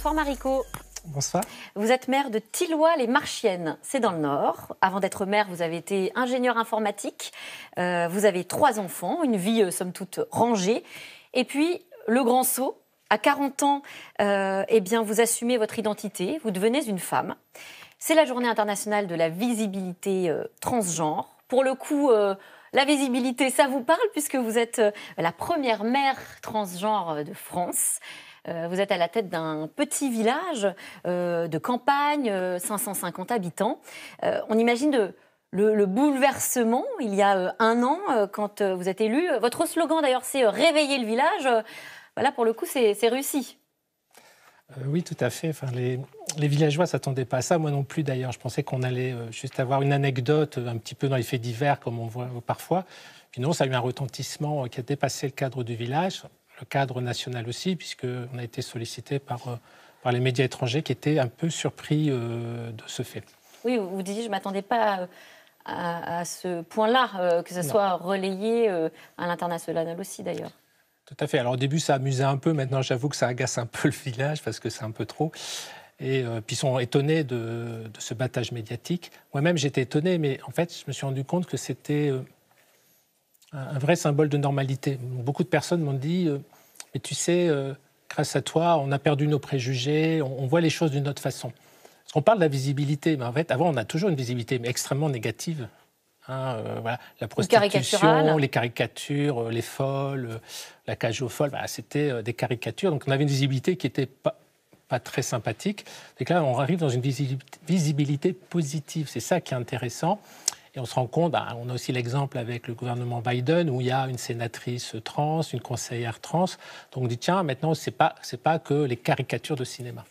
Bonsoir Mariko. Bonsoir. Vous êtes maire de Thilloy-les-Marchiennes, c'est dans le Nord. Avant d'être maire, vous avez été ingénieur informatique. Vous avez 3 enfants, une vie somme toute rangée. Et puis, le grand saut, à 40 ans, eh bien, vous assumez votre identité, vous devenez une femme. C'est la journée internationale de la visibilité transgenre. Pour le coup, la visibilité, ça vous parle puisque vous êtes la première maire transgenre de France. Vous êtes à la tête d'un petit village de campagne, 550 habitants. On imagine le bouleversement il y a un an quand vous êtes élu. Votre slogan d'ailleurs, c'est « Réveiller le village ». Voilà, pour le coup, c'est réussi. Oui, tout à fait. Enfin, les villageois ne s'attendaient pas à ça. Moi non plus, d'ailleurs. Je pensais qu'on allait juste avoir une anecdote un petit peu dans les faits divers, comme on voit parfois. Puis non, ça a eu un retentissement qui a dépassé le cadre du village, le cadre national aussi, puisqu'on a été sollicité par les médias étrangers qui étaient un peu surpris de ce fait. Oui, vous disiez, je ne m'attendais pas à ce point-là, que ça soit relayé à l'international aussi, d'ailleurs. Tout à fait. Alors au début, ça amusait un peu. Maintenant, j'avoue que ça agace un peu le village parce que c'est un peu trop. Et puis ils sont étonnés de ce battage médiatique. Moi-même, j'étais étonné, mais en fait, je me suis rendu compte que c'était un vrai symbole de normalité. Beaucoup de personnes m'ont dit mais tu sais, grâce à toi, on a perdu nos préjugés, on voit les choses d'une autre façon. Parce qu'on parle de la visibilité, mais en fait, avant, on a toujours une visibilité, mais extrêmement négative. Voilà, la prostitution, les caricatures, les folles, la cage aux folles, c'était des caricatures. Donc on avait une visibilité qui n'était pas très sympathique. Et là, on arrive dans une visibilité positive. C'est ça qui est intéressant. Et on se rend compte, on a aussi l'exemple avec le gouvernement Biden, où il y a une sénatrice trans, une conseillère trans. Donc on dit, tiens, maintenant, c'est pas que les caricatures de cinéma.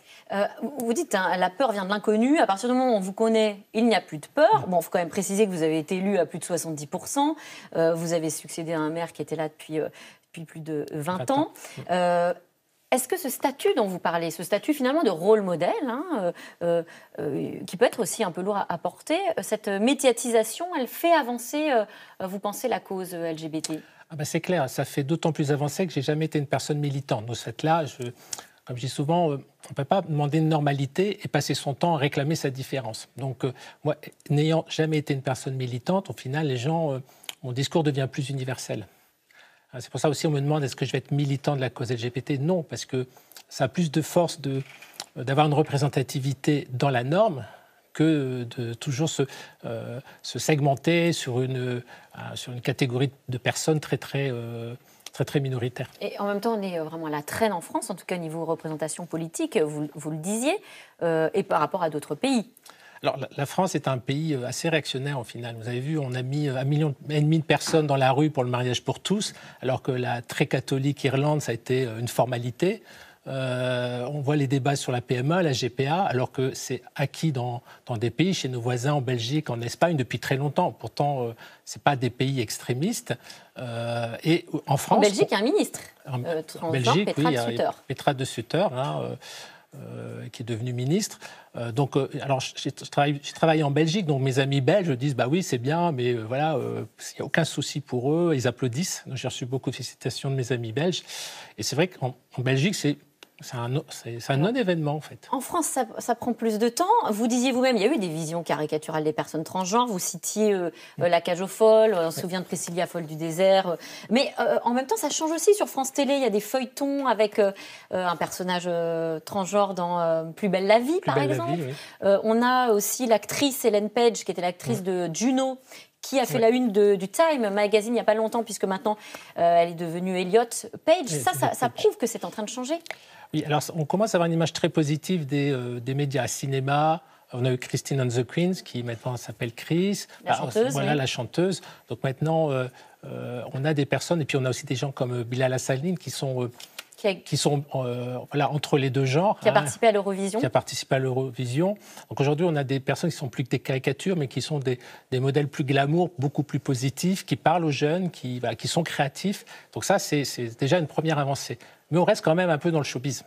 Vous dites, la peur vient de l'inconnu. À partir du moment où on vous connaît, il n'y a plus de peur. Bon, il faut quand même préciser que vous avez été élu à plus de 70%. Vous avez succédé à un maire qui était là depuis plus de 20 ans. Est-ce que ce statut dont vous parlez, ce statut finalement de rôle modèle, qui peut être aussi un peu lourd à porter, cette médiatisation, elle fait avancer, vous pensez, la cause LGBT ? C'est clair, ça fait d'autant plus avancer que je n'ai jamais été une personne militante. Dans cette là, comme je dis souvent, on ne peut pas demander une normalité et passer son temps à réclamer sa différence. Donc, moi, n'ayant jamais été une personne militante, au final, mon discours devient plus universel. C'est pour ça aussi, on me demande, est-ce que je vais être militant de la cause LGBT ? Non, parce que ça a plus de force d'avoir une représentativité dans la norme que de toujours se segmenter sur une catégorie de personnes très minoritaire. Et en même temps, on est vraiment à la traîne en France, en tout cas au niveau représentation politique, vous le disiez, et par rapport à d'autres pays. Alors, la France est un pays assez réactionnaire, au final. Vous avez vu, on a mis 1,5 million de personnes dans la rue pour le mariage pour tous, alors que la très catholique Irlande, ça a été une formalité. On voit les débats sur la PMA, la GPA, alors que c'est acquis dans des pays, chez nos voisins, en Belgique, en Espagne, depuis très longtemps. Pourtant, ce n'est pas des pays extrémistes. Et en France... En Belgique, il y a un ministre. En Belgique, Petra de Sutter. Petra de Sutter, qui est devenue ministre. Alors, j'ai travaillé en Belgique, donc mes amis belges disent bah oui, c'est bien, mais voilà, il n'y a aucun souci pour eux, ils applaudissent. Donc, j'ai reçu beaucoup de félicitations de mes amis belges. Et c'est vrai qu'en Belgique, c'est un non-événement, en fait. En France, ça prend plus de temps. Vous disiez vous-même, il y a eu des visions caricaturales des personnes transgenres. Vous citiez la cage aux folles, on se souvient de Priscilla Folle du désert. Mais en même temps, ça change aussi. Sur France Télé, il y a des feuilletons avec un personnage transgenre dans Plus belle la vie, par exemple. La vie, oui. On a aussi l'actrice Ellen Page, qui était l'actrice de Juno, qui a fait la une du Time Magazine il n'y a pas longtemps, puisque maintenant, elle est devenue Elliot Page. Ça prouve que c'est en train de changer. Oui, alors on commence à avoir une image très positive des médias cinéma. On a eu Christine and the Queens, qui maintenant s'appelle Chris. La chanteuse. Voilà, oui. La chanteuse. Donc maintenant, on a des personnes, et puis on a aussi des gens comme Bilal Hassanin qui sont entre les deux genres. Qui a participé à l'Eurovision. Donc aujourd'hui, on a des personnes qui sont plus que des caricatures, mais qui sont des modèles plus glamour, beaucoup plus positifs, qui parlent aux jeunes, qui sont créatifs. Donc ça, c'est déjà une première avancée. Mais on reste quand même un peu dans le showbiz.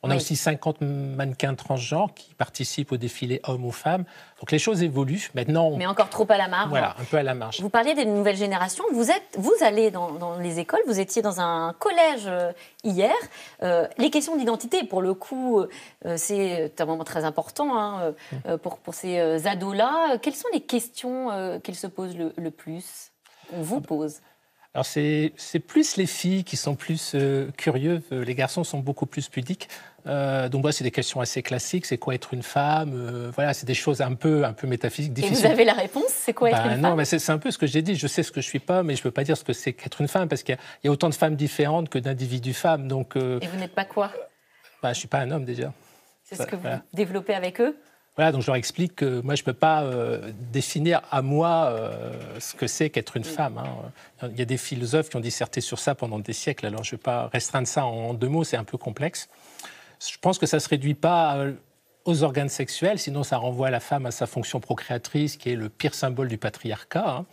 On a aussi 50 mannequins transgenres qui participent au défilé hommes ou femmes. Donc les choses évoluent. Maintenant, mais encore trop à la marge. Voilà, un peu à la marge. Vous parliez des nouvelles générations. Vous allez dans les écoles. Vous étiez dans un collège hier. Les questions d'identité, pour le coup, c'est un moment très important pour ces ados-là. Quelles sont les questions qu'ils se posent le plus? On vous pose. Alors c'est plus les filles qui sont plus curieuses, les garçons sont beaucoup plus pudiques. Donc c'est des questions assez classiques, c'est quoi être une femme, voilà, c'est des choses un peu métaphysiques, difficiles. Et vous avez la réponse, c'est quoi être une femme? Non, mais c'est un peu ce que j'ai dit, je sais ce que je suis pas, mais je peux pas dire ce que c'est qu'être une femme, parce qu'il y a autant de femmes différentes que d'individus femmes. Donc, et vous n'êtes pas quoi? Je suis pas un homme déjà. C'est ce que vous développez avec eux? Voilà, donc je leur explique que moi, je ne peux pas définir à moi ce que c'est qu'être une femme. Hein. Il y a des philosophes qui ont disserté sur ça pendant des siècles, alors je ne vais pas restreindre ça en 2 mots, c'est un peu complexe. Je pense que ça ne se réduit pas aux organes sexuels, sinon ça renvoie la femme à sa fonction procréatrice, qui est le pire symbole du patriarcat. Hein.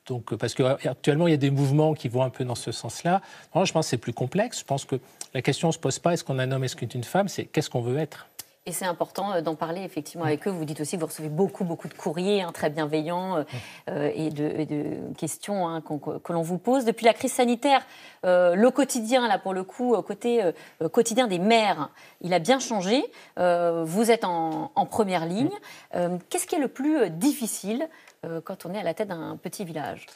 Donc, parce qu'actuellement, il y a des mouvements qui vont un peu dans ce sens-là. Moi, je pense que c'est plus complexe. Je pense que la question ne se pose pas, est-ce qu'on est un homme, est-ce qu'on est une femme, c'est qu'est-ce qu'on veut être. Et c'est important d'en parler effectivement avec eux. Vous dites aussi que vous recevez beaucoup de courriers très bienveillants et de questions que l'on vous pose. Depuis la crise sanitaire, le quotidien, là pour le coup, côté quotidien des mères, il a bien changé. Vous êtes en première ligne. Qu'est-ce qui est le plus difficile quand on est à la tête d'un petit village ?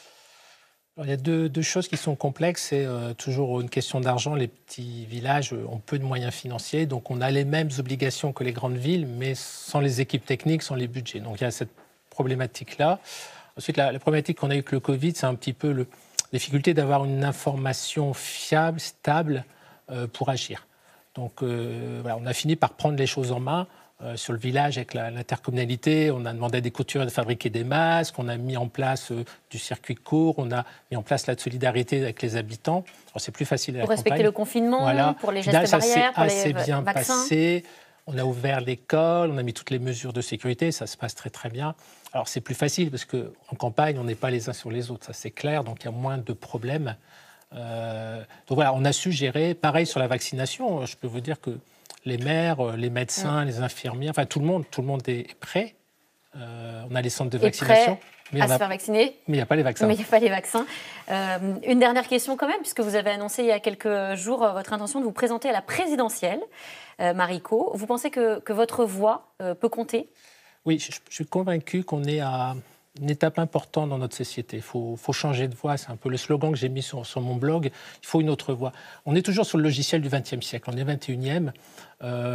Alors, il y a deux choses qui sont complexes. C'est toujours une question d'argent. Les petits villages ont peu de moyens financiers. Donc, on a les mêmes obligations que les grandes villes, mais sans les équipes techniques, sans les budgets. Donc, il y a cette problématique-là. Ensuite, la problématique qu'on a eue avec le Covid, c'est un petit peu la difficulté d'avoir une information fiable, stable, pour agir. Donc, voilà, on a fini par prendre les choses en main. Sur le village, avec l'intercommunalité, on a demandé à des couturiers de fabriquer des masques, on a mis en place du circuit court, on a mis en place la solidarité avec les habitants. Alors, c'est plus facile à la campagne. Pour respecter le confinement, voilà. pour les gestes barrières, pour les vaccins. Ça s'est bien passé. On a ouvert l'école, on a mis toutes les mesures de sécurité, ça se passe très très bien. Alors c'est plus facile parce qu'en campagne, on n'est pas les uns sur les autres, ça c'est clair, donc il y a moins de problèmes. Donc voilà, on a su gérer. Pareil sur la vaccination, je peux vous dire que les maires, les médecins, les infirmiers, enfin tout le monde est prêt. On a les centres de vaccination. Mais à se faire vacciner. Mais il n'y a pas les vaccins. Mais il n'y a pas les vaccins. Une dernière question quand même, puisque vous avez annoncé il y a quelques jours votre intention de vous présenter à la présidentielle, Mariko. Vous pensez que votre voix peut compter ? Oui, je suis convaincu qu'on est à une étape importante dans notre société. Il faut changer de voie. C'est un peu le slogan que j'ai mis sur mon blog. Il faut une autre voie. On est toujours sur le logiciel du XXe siècle. On est 21e.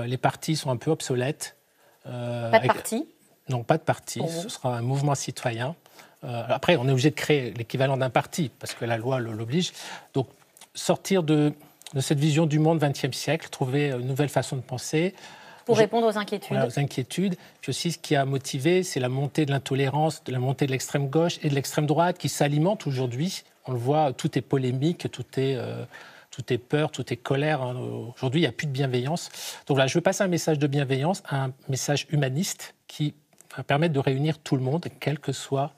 Les partis sont un peu obsolètes. Pas de parti ? Non, pas de parti. Ce sera un mouvement citoyen. Après, on est obligé de créer l'équivalent d'un parti, parce que la loi l'oblige. Donc, sortir de cette vision du monde XXe siècle, trouver une nouvelle façon de penser. Pour répondre aux inquiétudes. Voilà, aux inquiétudes. Puis aussi, ce qui a motivé, c'est la montée de l'intolérance, de la montée de l'extrême gauche et de l'extrême droite qui s'alimentent aujourd'hui. On le voit, tout est polémique, tout est peur, tout est colère. Aujourd'hui, il n'y a plus de bienveillance. Donc là, je veux passer un message de bienveillance, un message humaniste qui va permettre de réunir tout le monde, quelle que soit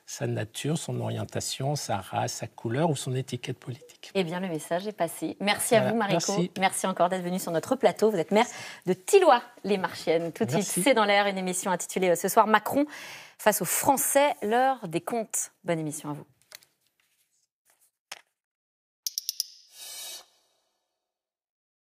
sa nature, son orientation, sa race, sa couleur ou son étiquette politique. Eh bien, le message est passé. Merci à vous, Mariko. Merci. Merci encore d'être venue sur notre plateau. Vous êtes maire de Thilloy-les-Marchiennes. Tout de suite, c'est dans l'air, une émission intitulée ce soir Macron face aux Français, l'heure des comptes. Bonne émission à vous.